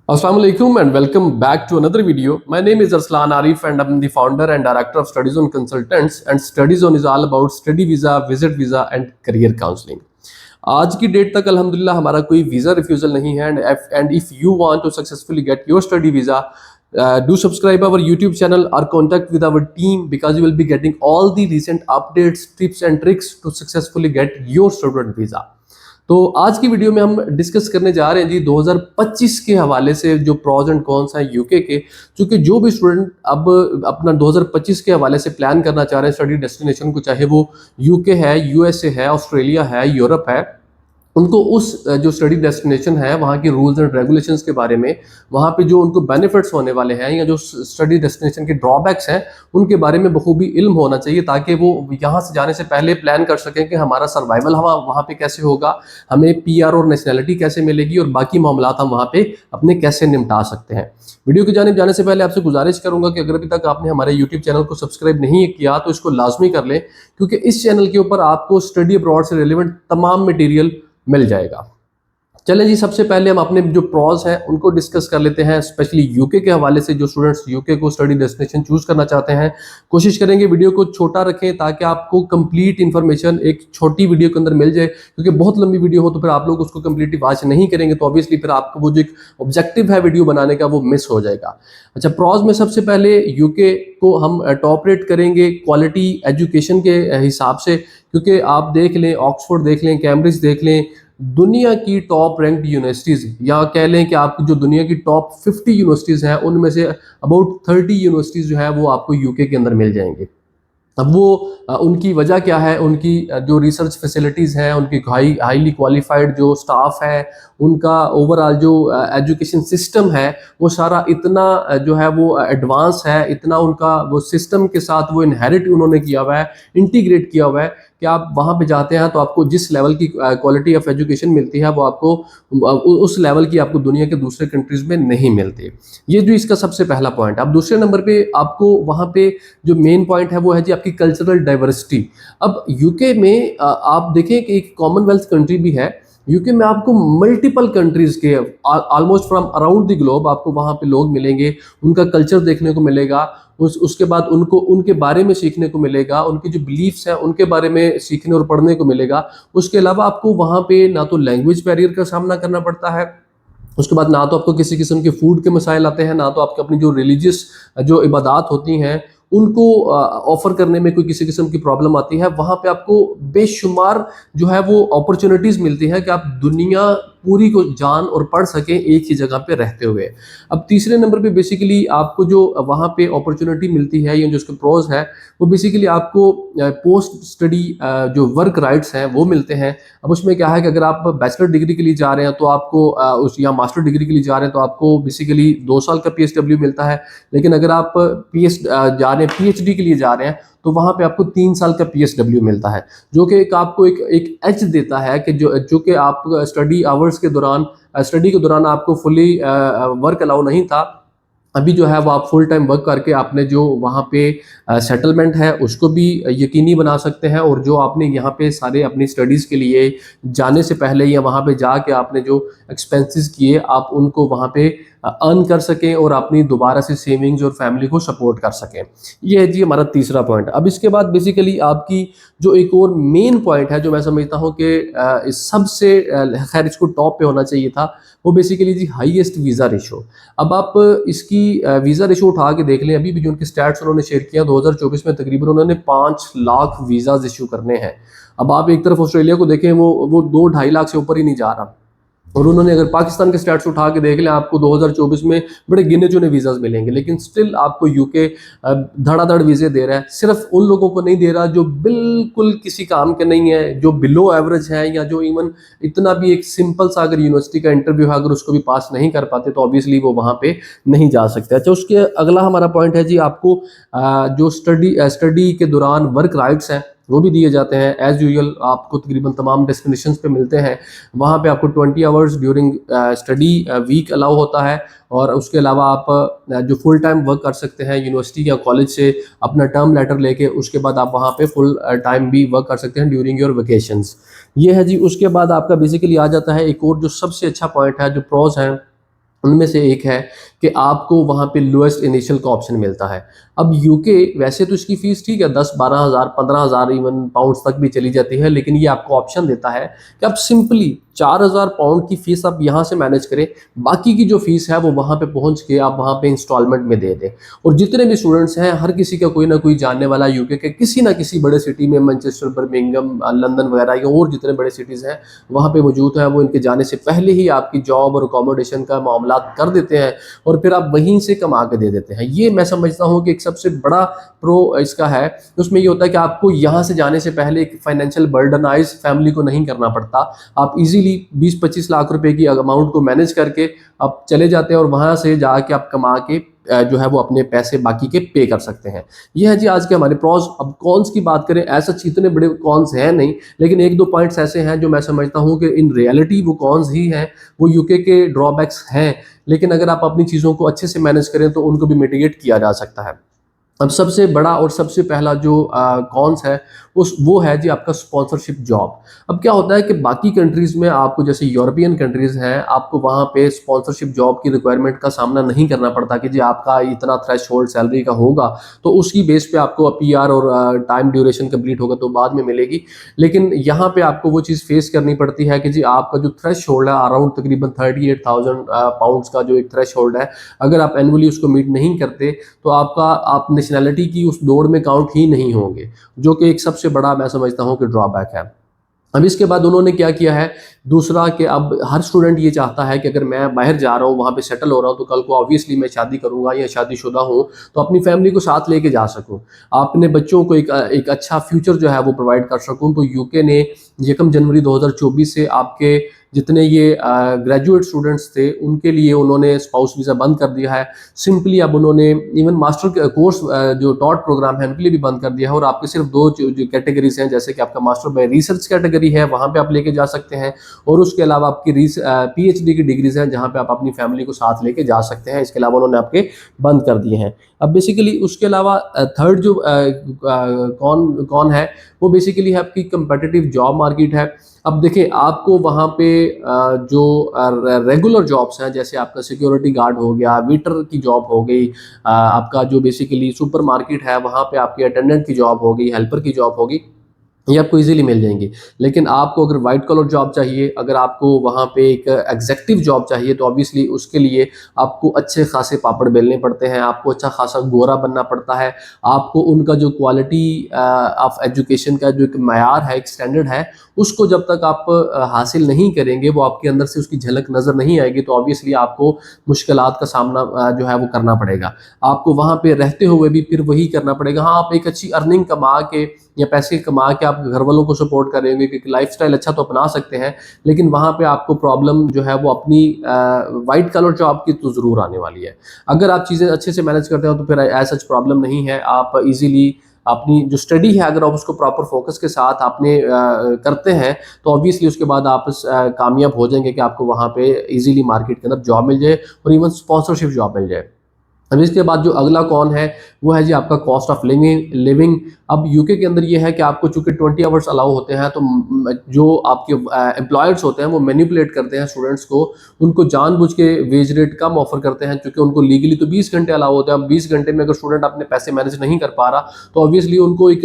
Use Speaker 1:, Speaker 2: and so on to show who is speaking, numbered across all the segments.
Speaker 1: Assalamu alaikum and welcome back to another video. My name is Arslan Arif and I'm the founder and director of Study Zone Consultants, and Study Zone is all about study visa, visit visa and career counseling. आज की date तक अल्हम्दुलिल्लाह हमारा कोई visa refusal नहीं है and if you want to successfully get your study visa, do subscribe our YouTube channel or contact with our team because you will be getting all the recent updates, tips and tricks to successfully get your student visa. तो आज की video में हम discuss करने जा रहे हैं जी 2025 के हवाले से जो प्रॉज एंड कॉन्स हैं यूके के, क्योंकि जो भी स्टूडेंट अब अपना 2025 के हवाले से प्लान करना चाह रहे हैं स्टडी डेस्टिनेशन को, चाहे वो यूके है, यूएसए है, ऑस्ट्रेलिया है, यूरोप है, उनको उस जो स्टडी डेस्टिनेशन है वहाँ की रूल्स एंड रेगुलेशंस के बारे में, वहाँ पे जो उनको बेनिफिट्स होने वाले हैं या जो स्टडी डेस्टिनेशन के ड्रॉबैक्स हैं उनके बारे में बखूबी इल्म होना चाहिए, ताकि वो यहाँ से जाने से पहले प्लान कर सकें कि हमारा सर्वाइवल वहाँ पे कैसे होगा, हमें पीआर और नेशनैलिटी कैसे मिलेगी और बाकी मामला हम वहाँ पे अपने कैसे निपटा सकते हैं। वीडियो की जानिब जाने से पहले आपसे गुजारिश करूंगा कि अगर अभी तक आपने हमारे यूट्यूब चैनल को सब्सक्राइब नहीं किया तो इसको लाजमी कर लें, क्योंकि इस चैनल के ऊपर आपको स्टडी अब्रॉड से रिलेवेंट तमाम मटेरियल मिल जाएगा। चलें जी, सबसे पहले हम अपने जो प्रॉज हैं उनको डिस्कस कर लेते हैं, स्पेशली यूके के हवाले से। जो स्टूडेंट्स यूके को स्टडी डेस्टिनेशन चूज करना चाहते हैं, कोशिश करेंगे वीडियो को छोटा रखें ताकि आपको कंप्लीट इन्फॉर्मेशन एक छोटी वीडियो के अंदर मिल जाए, क्योंकि बहुत लंबी वीडियो हो तो फिर आप लोग उसको कंप्लीटली वॉच नहीं करेंगे तो ऑब्वियसली फिर आपको वो जो एक ऑब्जेक्टिव है वीडियो बनाने का वो मिस हो जाएगा। अच्छा, प्रॉज में सबसे पहले यूके को हम टॉप रेट करेंगे क्वालिटी एजुकेशन के हिसाब से, क्योंकि आप देख लें, ऑक्सफोर्ड देख लें, कैम्ब्रिज देख लें, दुनिया की टॉप रैंक्ड यूनिवर्सिटीज़, या कह लें कि आप जो दुनिया की टॉप 50 यूनिवर्सिटीज़ हैं उनमें से अबाउट 30 यूनिवर्सिटीज़ जो है वो आपको यूके के अंदर मिल जाएंगे। अब वो उनकी वजह क्या है, उनकी जो रिसर्च फैसिलिटीज़ हैं, उनकी हाईली क्वालिफाइड जो स्टाफ है, उनका ओवरऑल जो एजुकेशन सिस्टम है वो सारा इतना जो है वो एडवांस है, इतना उनका वो सिस्टम के साथ वो इनहेरिट उन्होंने किया हुआ है, इंटीग्रेट किया हुआ है कि आप वहाँ पे जाते हैं तो आपको जिस लेवल की क्वालिटी ऑफ एजुकेशन मिलती है वो आपको उस लेवल की आपको दुनिया के दूसरे कंट्रीज़ में नहीं मिलती। ये जो इसका सबसे पहला पॉइंट है। अब दूसरे नंबर पे आपको वहाँ पे जो मेन पॉइंट है वो है जी आपकी कल्चरल डाइवर्सिटी। अब यूके में आप देखें कि एक कॉमनवेल्थ कंट्री भी है, यूके में आपको मल्टीपल कंट्रीज़ के almost from around the globe आपको वहाँ पे लोग मिलेंगे, उनका कल्चर देखने को मिलेगा, उसके बाद उनको उनके बारे में सीखने को मिलेगा, उनकी जो बिलीफ्स हैं उनके बारे में सीखने और पढ़ने को मिलेगा। उसके अलावा आपको वहाँ पे ना तो लैंग्वेज बैरियर का सामना करना पड़ता है, उसके बाद ना तो आपको किसी किस्म के फूड के मसाइल आते हैं, ना तो आपकी अपनी जो रिलीजियस जो इबादत होती हैं उनको ऑफर करने में कोई किसी किस्म की प्रॉब्लम आती है। वहाँ पे आपको बेशुमार जो है वो अपॉर्चुनिटीज़ मिलती है कि आप दुनिया पूरी को जान और पढ़ सकें एक ही जगह पे रहते हुए। अब तीसरे नंबर पे बेसिकली आपको जो वहाँ पे अपॉर्चुनिटी मिलती है या जो उसके प्रोज है वो बेसिकली आपको पोस्ट स्टडी जो वर्क राइट्स हैं वो मिलते हैं। अब उसमें क्या है कि अगर आप बैचलर डिग्री के लिए जा रहे हैं तो आपको उस या मास्टर डिग्री के लिए जा रहे हैं तो आपको बेसिकली 2 साल का PSW मिलता है, लेकिन अगर आप PhD के लिए जा रहे हैं तो वहाँ पे आपको 3 साल का PSW मिलता है, जो कि आपको एक एज देता है कि जो कि आप स्टडी आवर्स के दौरान स्टडी के दौरान आपको फुली वर्क अलाउ नहीं था। अभी जो है वो आप फुल टाइम वर्क करके आपने जो वहाँ पे सेटलमेंट है उसको भी यकीनी बना सकते हैं, और जो आपने यहाँ पे सारे अपनी स्टडीज़ के लिए जाने से पहले या वहाँ पे जाके आपने जो एक्सपेंसेस किए आप उनको वहाँ पे अर्न कर सकें और अपनी दोबारा से सेविंग्स और फैमिली को सपोर्ट कर सकें। ये है जी हमारा तीसरा पॉइंट। अब इसके बाद बेसिकली आपकी जो एक और मेन पॉइंट है जो मैं समझता हूँ कि इस सबसे खैर इसको टॉप पे होना चाहिए था, वो बेसिकली जी हाईएस्ट वीज़ा रेशो। अब आप इसकी वीज़ा रेशो उठा के देख लें, अभी भी जो उनके स्टैट्स उन्होंने शेयर किया 2024 में तकरीबन उन्होंने 5 लाख वीज़ाज इशू करने हैं। अब आप एक तरफ ऑस्ट्रेलिया को देखें, वो 2-2.5 लाख से ऊपर ही नहीं जा रहा, और उन्होंने अगर पाकिस्तान के स्टैट्स उठा के देख लें आपको 2024 में बड़े गिने चुने वीज़ाज मिलेंगे, लेकिन स्टिल आपको यूके धड़ाधड़ वीज़े दे रहा है। सिर्फ उन लोगों को नहीं दे रहा जो बिल्कुल किसी काम के नहीं है, जो बिलो एवरेज है, या जो इवन इतना भी एक सिंपल सा अगर यूनिवर्सिटी का इंटरव्यू है अगर उसको भी पास नहीं कर पाते तो ऑब्वियसली वो वहाँ पे नहीं जा सकते। अच्छा, उसके अगला हमारा पॉइंट है जी आपको जो स्टडी के दौरान वर्क राइट्स हैं वो भी दिए जाते हैं। एज़ यूजुअल आपको तकरीबन तमाम डेस्टिनेशंस पे मिलते हैं। वहाँ पे आपको 20 hours during study week allow होता है, और उसके अलावा आप जो फुल टाइम वर्क कर सकते हैं यूनिवर्सिटी या कॉलेज से अपना टर्म लेटर लेके, उसके बाद आप वहाँ पे फुल टाइम भी वर्क कर सकते हैं ड्यूरिंग योर वेकेशंस। ये है जी। उसके बाद आपका बेसिकली आ जाता है एक और जो सबसे अच्छा पॉइंट है, जो प्रोज है उनमें से एक है कि आपको वहाँ पे लोएस्ट इनिशियल का ऑप्शन मिलता है। अब यूके वैसे तो इसकी फ़ीस ठीक है 10-12 हज़ार 15 हज़ार इवन पाउंड्स तक भी चली जाती है, लेकिन ये आपको ऑप्शन देता है कि आप सिंपली 4,000 पाउंड की फ़ीस आप यहाँ से मैनेज करें, बाकी की जो फ़ीस है वो वहाँ पे पहुँच के आप वहाँ पे इंस्टॉलमेंट में दे दें। और जितने भी स्टूडेंट्स हैं हर किसी का कोई ना कोई जानने वाला यूके के किसी ना किसी बड़े सिटी में, मैनचेस्टर, बर्मिंघम, लंदन वगैरह या और जितने बड़े सिटीज़ हैं वहाँ पे मौजूद हैं। वो इनके जाने से पहले ही आपकी जॉब और अकोमोडेशन का मामला कर देते हैं और फिर आप वहीं से कमा के दे देते हैं। ये मैं समझता हूँ कि एक सबसे बड़ा प्रो इसका है। उसमें ये होता है कि आपको यहाँ से जाने से पहले एक फाइनेंशियल बर्डनाइज फैमिली को नहीं करना पड़ता। आप इजीली 20-25 लाख रुपए की अमाउंट को मैनेज करके आप चले जाते हैं और वहाँ से जाके आप कमा के जो है वो अपने पैसे बाकी के पे कर सकते हैं। ये है जी आज के हमारे प्रोस। अब कॉन्स की बात करें, ऐसा इतने बड़े कॉन्स हैं नहीं, लेकिन एक दो पॉइंट्स ऐसे हैं जो मैं समझता हूँ कि इन रियलिटी वो कॉन्स ही हैं, वो यूके के ड्रॉबैक्स हैं, लेकिन अगर आप अपनी चीज़ों को अच्छे से मैनेज करें तो उनको भी मिटिगेट किया जा सकता है। अब सबसे बड़ा और सबसे पहला जो कॉन्स है उस वो है जी आपका स्पॉन्सरशिप जॉब। अब क्या होता है कि बाकी कंट्रीज़ में आपको, जैसे यूरोपियन कंट्रीज़ हैं, आपको वहाँ पे स्पॉन्सरशिप जॉब की रिक्वायरमेंट का सामना नहीं करना पड़ता कि जी आपका इतना थ्रेशोल्ड सैलरी का होगा तो उसकी बेस पे आपको पीआर और टाइम ड्यूरेशन कंप्लीट होगा तो बाद में मिलेगी। लेकिन यहाँ पे आपको वो चीज़ फेस करनी पड़ती है कि जी आपका जो थ्रेशोल्ड है अराउंड तकरीबन 38,000 पाउंड्स का जो एक थ्रेशोल्ड है, अगर आप एनुअली उसको मीट नहीं करते तो आप नेशनैलिटी की उस दौड़ में काउंट ही नहीं होंगे, जो कि एक सबसे बड़ा मैं समझता हूँ कि ड्रॉबैक है। अब इसके बाद उन्होंने क्या किया है दूसरा, कि अब हर स्टूडेंट ये चाहता है कि अगर मैं बाहर जा रहा हूँ, वहाँ पे सेटल हो रहा हूँ, तो कल को ऑब्वियसली मैं शादी करूँगा या शादीशुदा हूँ तो अपनी फैमिली को साथ लेके जा सकूँ, अपने बच्चों को एक अच्छा फ्यूचर जो है वो प्रोवाइड कर सकूँ। तो यूके ने 1 जनवरी 2024 से आपके जितने ये ग्रेजुएट स्टूडेंट्स थे उनके लिए उन्होंने स्पाउस वीज़ा बंद कर दिया है। सिंपली अब उन्होंने इवन मास्टर कोर्स जो टॉट प्रोग्राम है उनके लिए भी बंद कर दिया है, और आपके सिर्फ दो जो कैटेगरीज हैं, जैसे कि आपका मास्टर बाय रिसर्च कैटेगरी है वहाँ पे आप लेके जा सकते हैं, और उसके अलावा आपकी पीएचडी की डिग्रीज हैं जहाँ पे आप अपनी फैमिली को साथ लेके जा सकते हैं। इसके अलावा उन्होंने आपके बंद कर दिए हैं। अब बेसिकली उसके अलावा थर्ड जो कौन कौन है वो बेसिकली है आपकी कंपेटिटिव जॉब मार्केट है। अब देखिए आपको वहाँ पे जो रेगुलर जॉब्स हैं, जैसे आपका सिक्योरिटी गार्ड हो गया, वेटर की जॉब हो गई, आपका जो बेसिकली सुपर मार्केट है वहाँ पे आपकी अटेंडेंट की जॉब हो गई, हेल्पर की जॉब होगी, ये आपको इजीली मिल जाएंगी। लेकिन आपको अगर वाइट कॉलर जॉब चाहिए, अगर आपको वहाँ पे एक एग्जेक्टिव जॉब चाहिए, तो ऑब्वियसली उसके लिए आपको अच्छे खासे पापड़ बेलने पड़ते हैं, आपको अच्छा खासा गोरा बनना पड़ता है, आपको उनका जो क्वालिटी ऑफ एजुकेशन का जो एक मयार है, एक स्टैंडर्ड है, उसको जब तक आप हासिल नहीं करेंगे, वो आपके अंदर से उसकी झलक नज़र नहीं आएगी, तो ऑब्वियसली आपको मुश्किलात का सामना जो है वो करना पड़ेगा। आपको वहाँ पे रहते हुए भी फिर वही करना पड़ेगा। हाँ, आप एक अच्छी अर्निंग कमा के या पैसे कमा के आप घर वालों को सपोर्ट करेंगे, क्योंकि लाइफस्टाइल अच्छा तो अपना सकते हैं, लेकिन वहाँ पे आपको प्रॉब्लम जो है वो अपनी वाइट कलर जॉब की तो ज़रूर आने वाली है। अगर आप चीज़ें अच्छे से मैनेज करते हो तो फिर ऐसा प्रॉब्लम नहीं है, आप इजीली अपनी जो स्टडी है अगर आप उसको प्रॉपर फोकस के साथ आपने करते हैं तो ऑब्वियसली उसके बाद आप कामयाब हो जाएंगे कि आपको वहाँ पे इजीली मार्केट के अंदर जॉब मिल जाए और इवन स्पॉन्सरशिप जॉब मिल जाए। अब इसके बाद जो अगला कौन है वो है जी आपका कॉस्ट ऑफ लिविंग। अब यूके के अंदर ये है कि आपको चूंकि 20 आवर्स अलाउ होते हैं, तो जो आपके एम्प्लॉयर्स होते हैं वो मैनिपुलेट करते हैं स्टूडेंट्स को, उनको जानबूझ के वेज रेट कम ऑफर करते हैं, क्योंकि उनको लीगली तो 20 घंटे अलाउ होते हैं। अब 20 घंटे में अगर स्टूडेंट अपने पैसे मैनेज नहीं कर पा रहा तो ऑब्वियसली उनको एक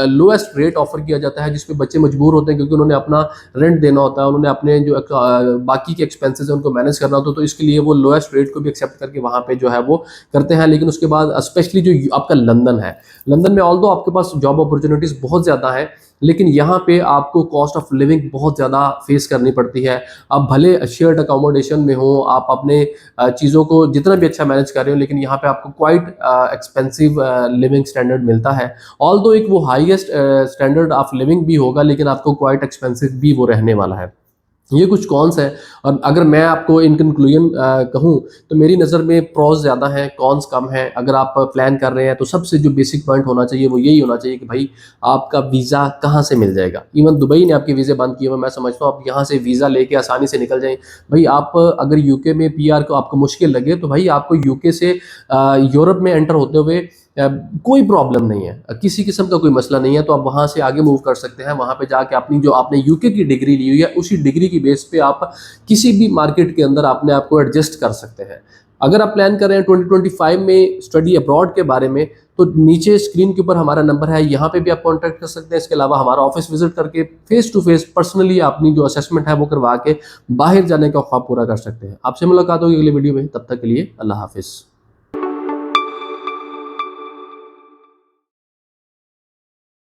Speaker 1: लोएस्ट रेट ऑफर किया जाता है, जिसपे बच्चे मजबूर होते हैं, क्योंकि उन्होंने अपना रेंट देना होता है, उन्होंने अपने जो बाकी के एक्सपेंसेस हैं उनको मैनेज करना होता है, तो इसके लिए वो लोएस्ट रेट को भी एक्सेप्ट करके वहाँ पे जो है वो करते हैं। लेकिन उसके बाद स्पेशली जो आपका लंदन है, लंदन में ऑल्दो आपके पास जॉब अपॉर्चुनिटीज़ बहुत ज़्यादा है, लेकिन यहाँ पे आपको कॉस्ट ऑफ लिविंग बहुत ज़्यादा फेस करनी पड़ती है। आप भले शेयर्ड अकोमोडेशन में हो, आप अपने चीज़ों को जितना भी अच्छा मैनेज कर रहे हो, लेकिन यहाँ पे आपको क्वाइट एक्सपेंसिव लिविंग स्टैंडर्ड मिलता है। ऑल्दो एक वो हाईएस्ट स्टैंडर्ड ऑफ लिविंग भी होगा, लेकिन आपको क्वाइट एक्सपेंसिव भी वो रहने वाला है। ये कुछ कॉन्स है, और अगर मैं आपको इन कंक्लूजन कहूँ तो मेरी नज़र में प्रोज ज़्यादा हैं, कॉन्स कम है। अगर आप प्लान कर रहे हैं तो सबसे जो बेसिक पॉइंट होना चाहिए वो यही होना चाहिए कि भाई आपका वीज़ा कहाँ से मिल जाएगा। इवन दुबई ने आपके वीज़े बंद किए हुए, मैं समझता हूँ आप यहाँ से वीज़ा लेके आसानी से निकल जाएं। भाई आप अगर यूके में पीआर को आपको मुश्किल लगे तो भाई आपको यूके से यूरोप में एंटर होते हुए कोई प्रॉब्लम नहीं है, किसी किस्म का कोई मसला नहीं है, तो आप वहाँ से आगे मूव कर सकते हैं। वहाँ पे जाके अपनी जो आपने यूके की डिग्री ली हुई है उसी डिग्री की बेस पे आप किसी भी मार्केट के अंदर अपने आप को एडजस्ट कर सकते हैं। अगर आप प्लान कर रहे हैं 2025 में स्टडी अब्रॉड के बारे में, तो नीचे स्क्रीन के ऊपर हमारा नंबर है, यहाँ पे भी आप कांटेक्ट कर सकते हैं। इसके अलावा हमारा ऑफिस विजिट करके फेस टू फेस पर्सनली अपनी जो असेसमेंट है वो करवा के बाहर जाने का ख्वाब पूरा कर सकते हैं। आपसे मुलाकात होगी अगली वीडियो में, तब तक के लिए अल्लाह हाफिज़।